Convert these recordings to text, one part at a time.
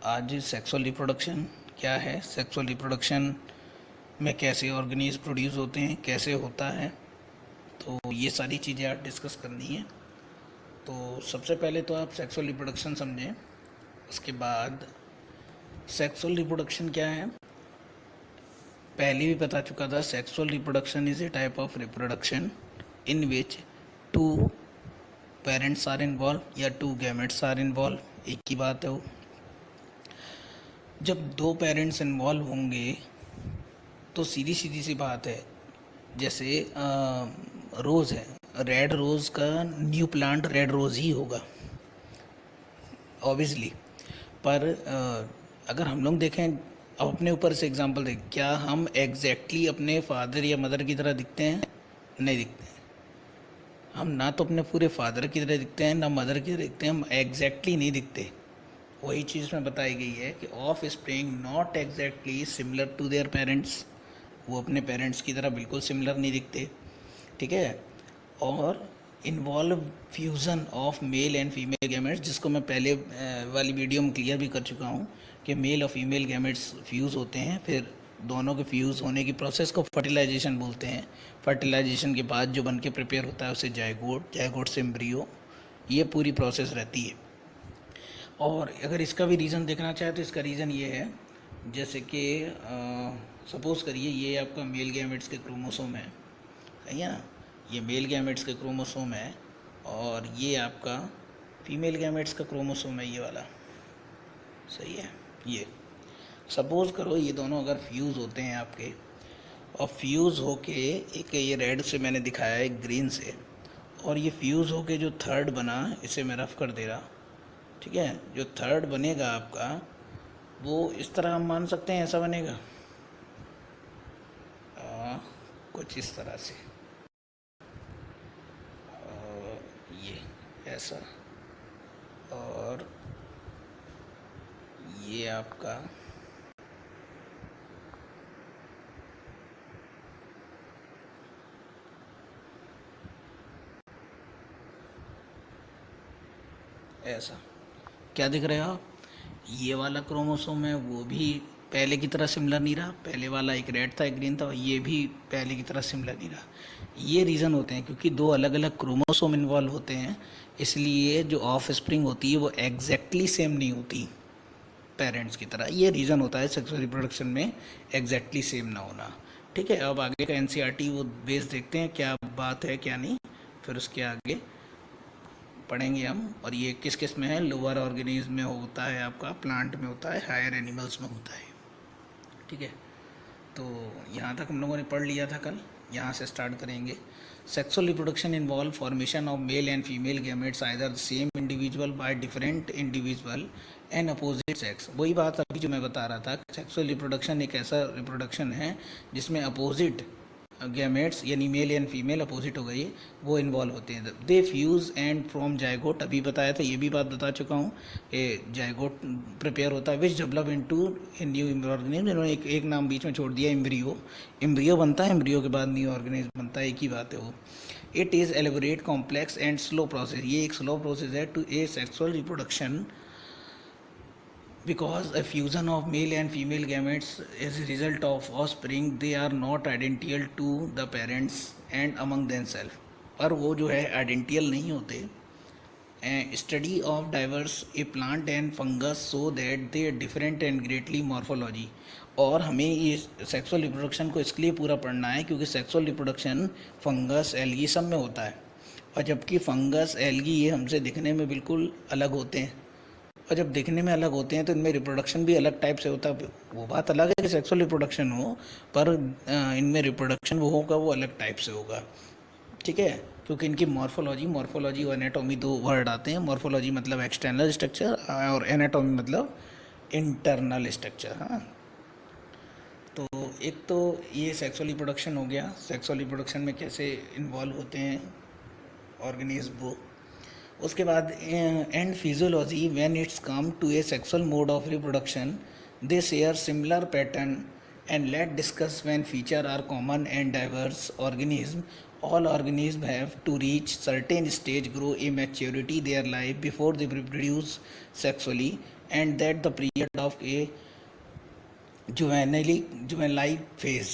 आज sexual reproduction क्या है, सेक्सुअल रिप्रोडक्शन में कैसे ऑर्गेनिज प्रोड्यूस होते हैं, कैसे होता है, तो ये सारी चीज़ें आज डिस्कस करनी है। तो सबसे पहले तो आप सेक्सुअल रिप्रोडक्शन समझें, उसके बाद सेक्सुअल रिप्रोडक्शन क्या है पहले भी बता चुका था। Sexual reproduction is a type of reproduction in which two parents are involve या टू गैमेट्स आर इन्वॉल्व, एक ही बात है वो। जब दो पेरेंट्स इन्वॉल्व होंगे तो सीधी सीधी सी बात है, जैसे रोज़ है, रेड रोज़ का न्यू प्लांट रेड रोज़ ही होगा ऑब्वियसली। पर अगर हम लोग देखें, अब अपने ऊपर से एग्जांपल दें, क्या हम एग्जैक्टली अपने फादर या मदर की तरह दिखते हैं? नहीं दिखते हैं। हम ना तो अपने पूरे फादर की तरह दिखते हैं ना मदर की तरह दिखते हैं, हम एग्जैक्टली नहीं दिखते। वही चीज़ में बताई गई है कि offspring not exactly similar to their parents, वो अपने पेरेंट्स की तरह बिल्कुल सिमिलर नहीं दिखते, ठीक है। और involve fusion of male and female gametes, जिसको मैं पहले वाली वीडियो में क्लियर भी कर चुका हूँ कि मेल और फीमेल गैमेट्स फ्यूज़ होते हैं, फिर दोनों के फ्यूज़ होने की प्रोसेस को फर्टिलाइजेशन बोलते हैं। फर्टिलाइजेशन के बाद जो बन के प्रिपेयर होता है उसे जायगोट, जायगोट से एम्ब्रियो, ये पूरी प्रोसेस रहती है। और अगर इसका भी रीज़न देखना चाहे तो इसका रीज़न ये है, जैसे कि सपोज़ करिए ये आपका मेल गैमेट्स के क्रोमोसोम है ना, ये मेल गैमेट्स के क्रोमोसोम है और ये आपका फीमेल गैमेट्स का क्रोमोसोम है, ये वाला, सही है। ये सपोज़ करो ये दोनों अगर फ्यूज़ होते हैं आपके, और फ्यूज़ होके एक ये रेड से मैंने दिखाया एक ग्रीन से, और ये फ्यूज़ होके जो थर्ड बना, इसे मैं रफ कर दे रहा, ठीक है। जो थर्ड बनेगा आपका वो इस तरह हम मान सकते हैं, ऐसा बनेगा कुछ इस तरह से, ये ऐसा, और ये आपका ऐसा, क्या दिख रहे हो आप? ये वाला क्रोमोसोम है वो भी पहले की तरह सिमिलर नहीं रहा, पहले वाला एक रेड था एक ग्रीन था, ये भी पहले की तरह सिमिलर नहीं रहा। ये रीज़न होते हैं क्योंकि दो अलग अलग क्रोमोसोम इन्वॉल्व होते हैं, इसलिए जो ऑफ स्प्रिंग होती है वो एग्जैक्टली सेम नहीं होती पेरेंट्स की तरह। ये रीज़न होता है सेक्सुअल रिप्रोडक्शन में एग्जैक्टली सेम ना होना, ठीक है। अब आगे का एनसीईआरटी वो बेस देखते हैं क्या बात है क्या नहीं, फिर उसके आगे पढ़ेंगे हम। और ये किस किस में है, लोअर ऑर्गेनिज्म में होता है आपका, प्लांट में होता है, हायर एनिमल्स में होता है, ठीक है। तो यहाँ तक हम लोगों ने पढ़ लिया था कल, यहाँ से स्टार्ट करेंगे। Sexual reproduction involve formation of male and female gametes either the same individual by different individual and opposite sex. वही बात अभी जो मैं बता रहा था, सेक्सुअल रिप्रोडक्शन एक ऐसा रिप्रोडक्शन है जिसमें अपोजिट गैमेट्स यानी मेल एंड फीमेल अपोजिट हो गई, वो इन्वॉल्व होते हैं। दे फ्यूज़ एंड फ्रॉम जायगोट, अभी बताया था, ये भी बात बता चुका हूँ कि जायगोट प्रिपेयर होता है which develop into a new organism. इन्होंने एक नाम बीच में छोड़ दिया, एम्ब्रियो। एम्ब्रियो बनता है, एम्ब्रियो के बाद न्यू ऑर्गेनिज्म बनता है, एक ही बात है वो। It is elaborate complex and slow process, ये एक स्लो प्रोसेस है to a sexual reproduction because a fusion of male and female gametes is a result of offspring, they are not identical to the parents and among themselves, पर वो जो है आइडेंटियल नहीं होते। Study of diverse A plant and fungus so that they different and greatly morphology. और हमें ये sexual reproduction को इसके लिए पूरा पढ़ना है क्योंकि सेक्सुअल रिप्रोडक्शन फंगस एल्गी सब में होता है, और जबकि फंगस एल्गी ये हमसे दिखने में बिल्कुल अलग होते हैं, और जब देखने में अलग होते हैं तो इनमें रिप्रोडक्शन भी अलग टाइप से होता है। वो बात अलग है कि सेक्सुअल रिप्रोडक्शन हो, पर इनमें रिप्रोडक्शन वो होगा वो अलग टाइप से होगा, ठीक है। क्योंकि इनकी मॉर्फोलॉजी और एनाटॉमी दो वर्ड आते हैं। मॉर्फोलॉजी मतलब एक्सटर्नल स्ट्रक्चर और एनाटॉमी मतलब इंटरनल स्ट्रक्चर, हाँ। तो एक तो ये सेक्सुअल रिप्रोडक्शन हो गया, सेक्सुअल रिप्रोडक्शन में कैसे इन्वॉल्व होते हैं ऑर्गेनिज्म वो। उसके बाद and physiology, when it's come to a sexual mode of reproduction they share similar pattern and let discuss when feature are common and diverse organism all organisms have to reach certain stage grow a maturity their life before they reproduce sexually, and that the period of a juvenile phase.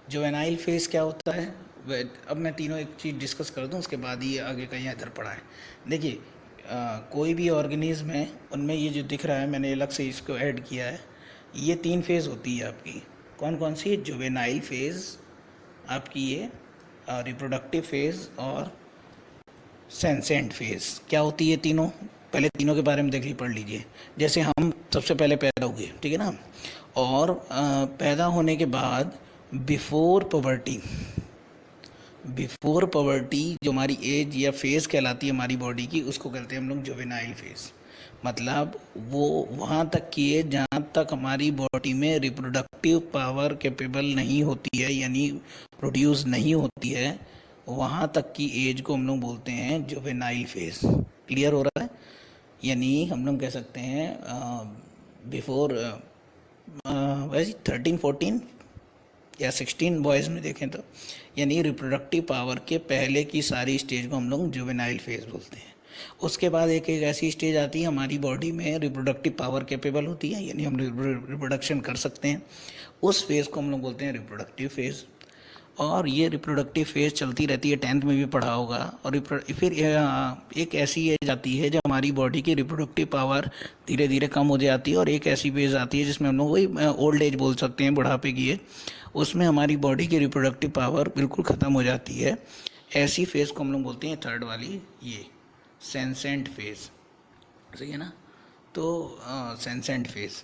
Juvenile phase क्या होता है? अब मैं तीनों एक चीज़ discuss कर दूं, उसके बाद ही आगे का यहाँ इधर पढ़ा है। देखिए, कोई भी ऑर्गेनिज्म है, उनमें ये जो दिख रहा है, मैंने अलग से इसको ऐड किया है, ये 3 फेज़ होती है आपकी। कौन कौन सी? जुवेनाइल फेज़ आपकी, ये रिप्रोडक्टिव फेज़ और सेंसेंट फेज़। क्या होती है तीनों? पहले तीनों के बारे में देख पढ़ लीजिए। जैसे हम सबसे पहले पैदा हुए, ठीक है ना, और पैदा होने के बाद बिफोर पवर्टी जो हमारी एज या फेज़ कहलाती है हमारी बॉडी की, उसको कहते हैं हम लोग जुवेनाइल फेज़। मतलब वो वहाँ तक की है जहाँ तक हमारी बॉडी में रिप्रोडक्टिव पावर कैपेबल नहीं होती है, यानी प्रोड्यूस नहीं होती है, वहाँ तक की एज को हम लोग बोलते हैं जुवेनाइल फेज़। क्लियर हो रहा है? यानी हम लोग कह सकते हैं बिफोर वैसे 13-14 या 16 बॉयज़ में देखें तो, यानी रिप्रोडक्टिव पावर के पहले की सारी स्टेज को हम लोग जुवेनाइल फेज़ बोलते हैं। उसके बाद एक ऐसी स्टेज आती है हमारी बॉडी में रिप्रोडक्टिव पावर कैपेबल होती है, यानी हम रिप्रोडक्शन कर सकते हैं, उस फेज़ को हम लोग बोलते हैं रिप्रोडक्टिव फेज़। और ये रिप्रोडक्टिव फेज़ चलती रहती है, 10th में भी पढ़ा होगा। और फिर एक ऐसी एज आती है जब हमारी बॉडी की रिप्रोडक्टिव पावर धीरे धीरे कम हो जाती है, और एक ऐसी फेज़ आती है जिसमें हम लोग वही ओल्ड एज बोल सकते हैं, बुढ़ापे की एज, उसमें हमारी बॉडी की रिप्रोडक्टिव पावर बिल्कुल ख़त्म हो जाती है। ऐसी फेज़ को हम लोग बोलते हैं, थर्ड वाली, ये सेंसेंट फेज़। सही है ना? तो सेंसेंट फेज़,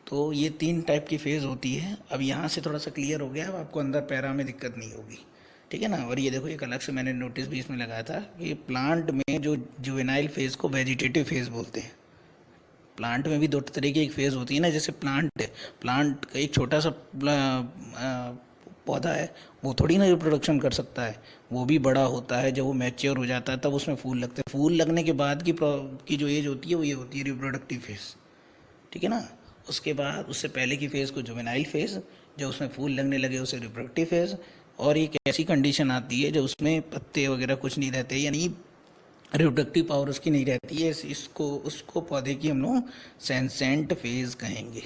तो ये 3 टाइप की फेज़ होती है। अब यहाँ से थोड़ा सा क्लियर हो गया, अब आपको अंदर पैरा में दिक्कत नहीं होगी, ठीक है ना। और ये देखो, एक अलग से मैंने नोटिस भी इसमें लगाया था कि प्लांट में जो जुवेनाइल फेज़ को वेजिटेटिव फेज़ बोलते हैं। प्लांट में भी 2 तरीके की फेज़ होती है ना, जैसे प्लांट का एक छोटा सा पौधा है, वो थोड़ी ना रिप्रोडक्शन कर सकता है, वो भी बड़ा होता है, जब वो मैच्योर हो जाता है तब उसमें फूल लगते हैं। फूल लगने के बाद की जो एज होती है वो ये होती है रिप्रोडक्टिव फेज़, ठीक है ना। उसके बाद उससे पहले की फेज़ को जुवेनाइल फेज़, जब उसमें फूल लगने लगे उसे रिप्रोडक्टिव फेज़। और एक ऐसी कंडीशन आती है जब उसमें पत्ते वगैरह कुछ नहीं रहते, यानी रिप्रोडक्टिव पावर उसकी नहीं रहती है, उसको पौधे की हम लोग सेंसेंट फेज़ कहेंगे।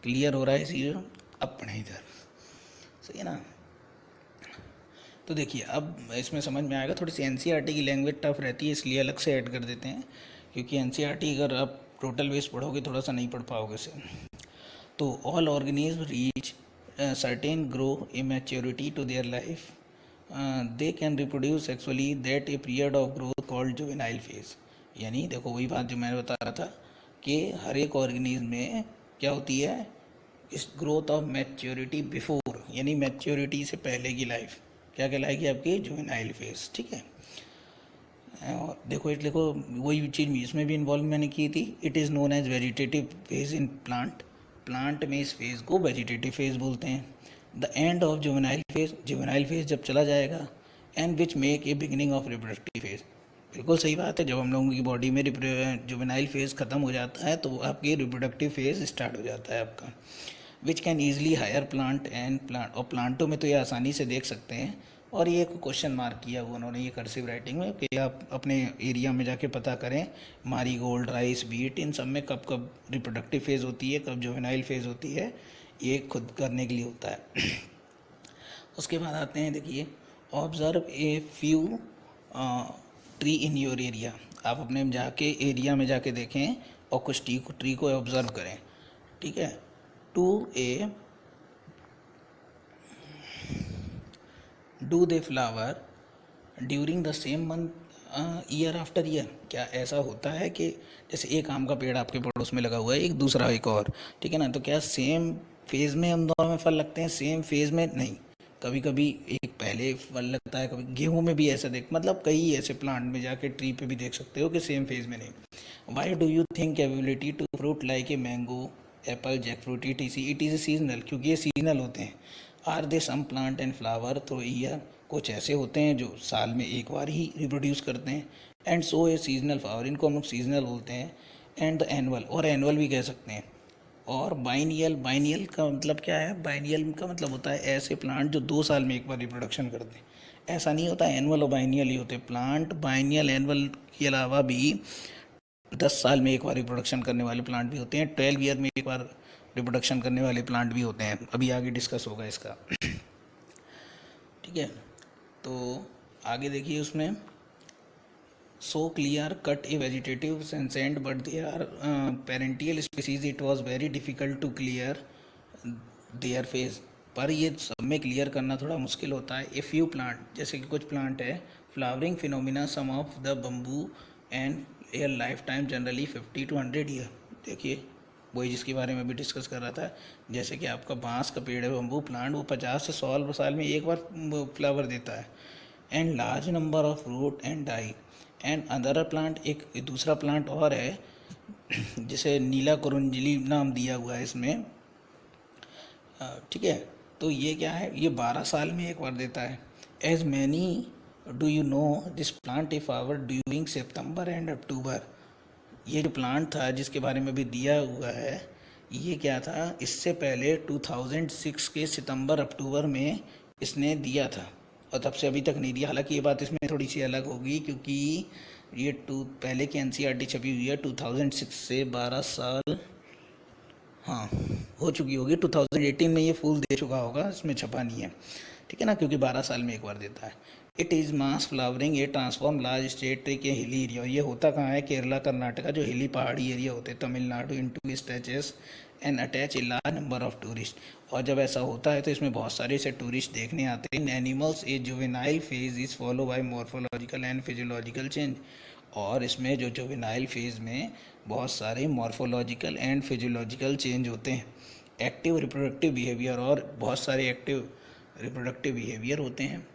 क्लियर हो रहा है? इसी अब पढ़ें इधर, सही है ना। तो देखिए, अब इसमें समझ में आएगा। थोड़ी सी एनसीईआरटी की लैंग्वेज टफ रहती है, इसलिए अलग से ऐड कर देते हैं, क्योंकि एनसीईआरटी अगर आप टोटल बेस पढ़ोगे थोड़ा सा नहीं पढ़ पाओगे से। तो all organism reach certain grow a maturity to their life, they can reproduce actually that a period of growth called juvenile phase. यानी देखो, वही बात जो मैं बता रहा था कि हर एक ऑर्गेनिज्म में क्या होती है, इस ग्रोथ ऑफ मैच्योरिटी बिफोर, यानी मैच्योरिटी से पहले की लाइफ क्या कहलाएगी आपकी? जुवेनाइल फेज, ठीक है। और देखो वही चीज़ इसमें भी इन्वॉल्व मैंने की थी। It is known as vegetative phase in plant में इस फेज़ को वेजिटेटिव फेज बोलते हैं। The end of juvenile phase जब चला जाएगा, and which make a beginning of reproductive phase. बिल्कुल सही बात है, जब हम लोगों की बॉडी में जुवेनाइल फेज ख़त्म हो जाता है तो आपकी रिप्रोडक्टिव फेज स्टार्ट हो जाता है आपका। Which can easily higher plant, और प्लांटों में तो ये आसानी से देख सकते हैं। और ये एक क्वेश्चन मार्क किया हुआ उन्होंने ये कर्सिव राइटिंग में कि आप अपने एरिया में जाके पता करें, मारीगोल्ड, राइस, बीट, इन सब में कब कब रिप्रोडक्टिव फेज़ होती है, कब जुवेनाइल फेज़ होती है, ये खुद करने के लिए होता है। उसके बाद आते हैं, देखिए, observe a few tree in your area. आप अपने जाके एरिया में जाके देखें और कुछ ट्री को ऑब्ज़र्व करें, ठीक है। Do they flower during the same month year after year. क्या ऐसा होता है कि जैसे एक आम का पेड़ आपके पड़ोस में लगा हुआ है, एक दूसरा एक और, ठीक है ना, तो क्या सेम फेज़ में उन दोनों में फल लगते हैं? सेम फेज़ में नहीं, कभी कभी एक पहले फल लगता है, कभी गेहूं में भी ऐसा मतलब कई ऐसे प्लांट में जाके ट्री पे भी देख सकते हो कि सेम फेज़ में नहीं। Why do you think ability to fruit like a mango, apple, jack fruit, it is a seasonal, क्योंकि ये सीजनल होते हैं। Are they some plant and flower through year, कुछ ऐसे होते हैं जो साल में एक बार ही रिप्रोड्यूस करते हैं। And so a seasonal flower, इनको हम लोग सीजनल बोलते हैं। एंड द एनुअल, और एनुअल भी कह सकते हैं। और बाइनियल का मतलब क्या है? बाइनियल का मतलब होता है ऐसे प्लांट जो 2 साल में एक बार रिप्रोडक्शन करते हैं। ऐसा नहीं होता एनुअल और बाइनियल ही होते प्लांट। बाइनियल एनुअल के अलावा भी 10 साल में एक बार रिप्रोडक्शन करने वाले प्लांट भी होते हैं, 12 ईयर में एक बार रिप्रोडक्शन करने वाले प्लांट भी होते हैं। अभी आगे डिस्कस होगा इसका। ठीक है, तो आगे देखिए उसमें so clear cut a vegetative senescent but they are parental species it was very difficult to clear their phase। पर ये सब में क्लियर करना थोड़ा मुश्किल होता है। ए फ्यू प्लांट, जैसे कि कुछ प्लांट है flowering phenomena some of the bamboo and air life time generally 50 to 100 year. देखिए वही जिसके बारे में भी डिस्कस कर रहा था, जैसे कि आपका बांस का पेड़ है बम्बू प्लांट, वो 50 से 100 साल में एक बार फ्लावर देता है। And large number of fruit and die and other plant, एक दूसरा प्लांट और है जिसे नीला कुरुंजली नाम दिया हुआ है इसमें। ठीक है, तो ये क्या है, ये 12 साल में एक बार देता है। As many do you know this plant a flower during September and October. ये जो प्लांट था जिसके बारे में भी दिया हुआ है, ये क्या था, इससे पहले 2006 के सितंबर अक्टूबर में इसने दिया था और तब से अभी तक नहीं दिया। हालांकि ये बात इसमें थोड़ी सी अलग होगी क्योंकि ये पहले की एनसीईआरटी छपी हुई है 2006 से 12 साल हाँ हो चुकी होगी। 2018 में ये फूल दे चुका होगा, इसमें छपा नहीं है। ठीक है ना, क्योंकि 12 साल में एक बार देता है। It is mass flowering A transform large state tree के हिली एरिया। ये होता कहाँ है, केरला कर्नाटका जो हिली पहाड़ी एरिया होते हैं, Tamil Nadu into stretches and attach a large number of tourist. और जब ऐसा होता है तो इसमें बहुत सारे से टूरिस्ट देखने आते हैं। Animals A juvenile phase is follow by morphological and physiological change. और इसमें जो जुवेनाइल फेज में बहुत सारे मॉर्फोलॉजिकल एंड फिजियोलॉजिकल चेंज होते हैं। एक्टिव रिप्रोडक्टिव बिहेवियर, और बहुत सारे एक्टिव रिप्रोडक्टिव बिहेवियर होते हैं।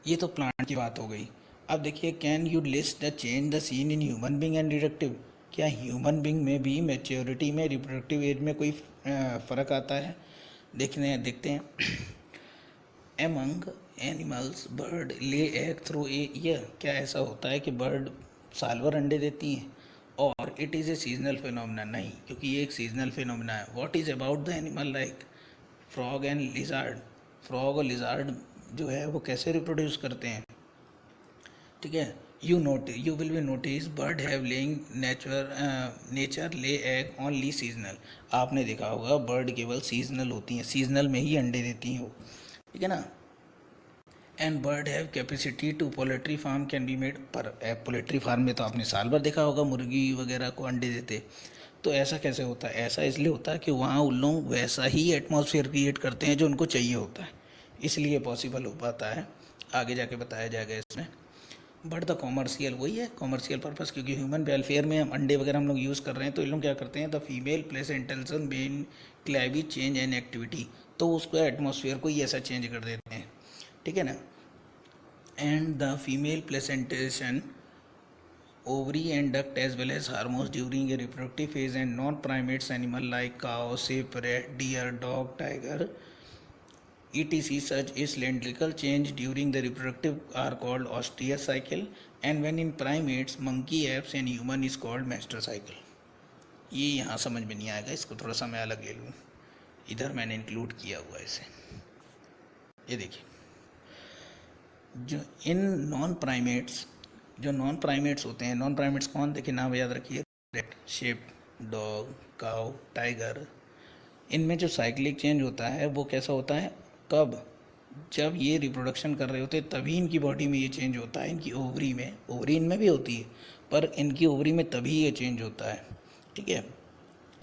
ये तो प्लांट की बात हो गई। अब देखिए, can you list the change the seen in human being and reproductive. क्या ह्यूमन बींग में भी मैच्योरिटी में रिप्रोडक्टिव एज में कोई फ़र्क आता है? देखते हैं। एमंग एनिमल्स बर्ड ले एग थ्रू ए ईयर। क्या ऐसा होता है कि बर्ड साल भर अंडे देती हैं? और it is a seasonal phenomena. नहीं, क्योंकि ये एक सीजनल फिनोमिना है। What is about the animal like frog and lizard. Frog और लिजार्ड जो है वो कैसे रिप्रोड्यूस करते हैं? ठीक है, you will be notice bird have laying nature ले एग ओनली सीजनल। आपने देखा होगा बर्ड केवल सीजनल होती हैं, सीजनल में ही अंडे देती हैं वो। ठीक है ना। And bird have capacity to poultry farm can be made. पर पोल्ट्री फार्म में तो आपने साल भर देखा होगा मुर्गी वगैरह को अंडे देते। तो ऐसा कैसे होता है? ऐसा इसलिए होता है कि वहाँ उन लोग वैसा ही एटमॉस्फेयर क्रिएट करते हैं जो उनको चाहिए होता है, इसलिए पॉसिबल हो पाता है। आगे जाके बताया जाएगा इसमें। बट द कॉमर्शियल, वही है कॉमर्शियल पर्पस, क्योंकि ह्यूमन वेलफेयर में हम अंडे वगैरह हम लोग यूज़ कर रहे हैं, तो इन लोग क्या करते हैं, the female place intention Ben climate change and activity. तो उसको एटमॉस्फेयर को ही ऐसा चेंज कर देते हैं। ठीक है ना। And the female placentation ovary and duct as well as hormones during a reproductive phase, and non-primates animal like cow, sheep, rat, deer, dog, tiger, etc. such a cylindrical change during the reproductive are called ostrich cycle, and when in primates, monkey, apes and human is called menstrual cycle। ये यहाँ समझ में नहीं आएगा, इसको थोड़ा सा मैं अलग ले लूँ, इधर मैंने इंक्लूड किया हुआ है इसे। ये देखिए, जो इन नॉन प्राइमेट्स, जो नॉन प्राइमेट्स होते हैं, नॉन प्राइमेट्स कौन, देखिए नाम याद रखिए, rat, shape, dog, cow, tiger. इनमें जो साइक्लिक चेंज होता है वो कैसा होता है, कब, जब ये रिप्रोडक्शन कर रहे होते हैं तभी इनकी बॉडी में ये चेंज होता है। इनकी ओवरी में, ओवरी इनमें भी होती है पर इनकी ओवरी में तभी ये चेंज होता है। ठीक है,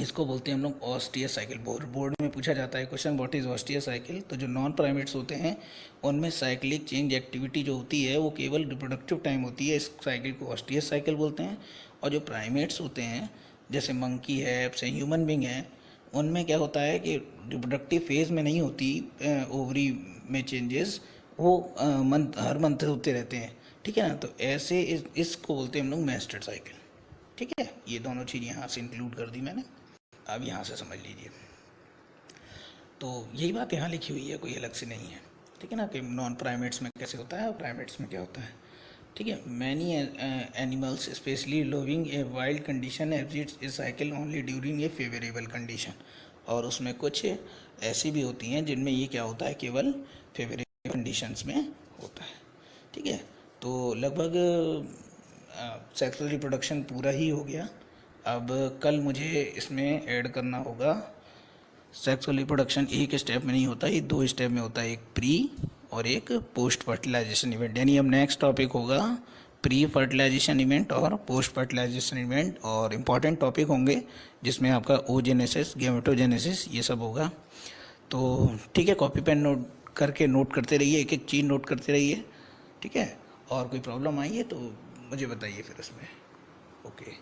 इसको बोलते हैं हम लोग ऑस्टियस साइकिल। बोर्ड में पूछा जाता है क्वेश्चन, व्हाट इज़ ऑस्टियस साइकिल। तो जो नॉन प्राइमेट्स होते हैं उनमें साइक्लिक चेंज एक्टिविटी जो होती है वो केवल रिप्रोडक्टिव टाइम होती है, इस साइकिल को ऑस्टियस साइकिल बोलते हैं। और जो प्राइमेट्स होते हैं जैसे मंकी है, एप्स है, ह्यूमन बींग है, उनमें क्या होता है कि रिप्रोडक्टिव फेज में नहीं होती ओवरी में चेंजेस, वो हर मंथ होते रहते हैं। ठीक है ना। तो ऐसे इसको बोलते हैं हम लोग मेंस्ट्रुअल साइकिल। ठीक है, ये दोनों चीज़ यहाँ से इंक्लूड कर दी मैंने, अब यहाँ से समझ लीजिए। तो यही बात यहाँ लिखी हुई है, कोई अलग से नहीं है। ठीक है ना, कि नॉन प्राइमेट्स में कैसे होता है और प्राइमेट्स में क्या होता है। ठीक है, many animals specially living a wild condition exits A cycle only during a favourable condition. और उसमें कुछ ऐसी भी होती हैं जिनमें ये क्या होता है, केवल फेवरेबल कंडीशंस में होता है। ठीक है, तो लगभग सेक्सुअल रिप्रोडक्शन पूरा ही हो गया। अब कल मुझे इसमें ऐड करना होगा, सेक्सुअल रिप्रोडक्शन एक स्टेप में नहीं होता, ये दो स्टेप में होता है, एक प्री और एक पोस्ट फर्टिलाइजेशन इवेंट। यानी अब नेक्स्ट टॉपिक होगा प्री फर्टिलाइजेशन इवेंट और पोस्ट फर्टिलाइजेशन इवेंट, और इम्पॉर्टेंट टॉपिक होंगे जिसमें आपका ओजेनेसिस, गैमेटोजेनेसिस, ये सब होगा। तो ठीक है, कॉपी पेन नोट करके नोट करते रहिए, एक एक चीज़ नोट करते रहिए। ठीक है, और कोई प्रॉब्लम आई है तो मुझे बताइए फिर उसमें। ओके।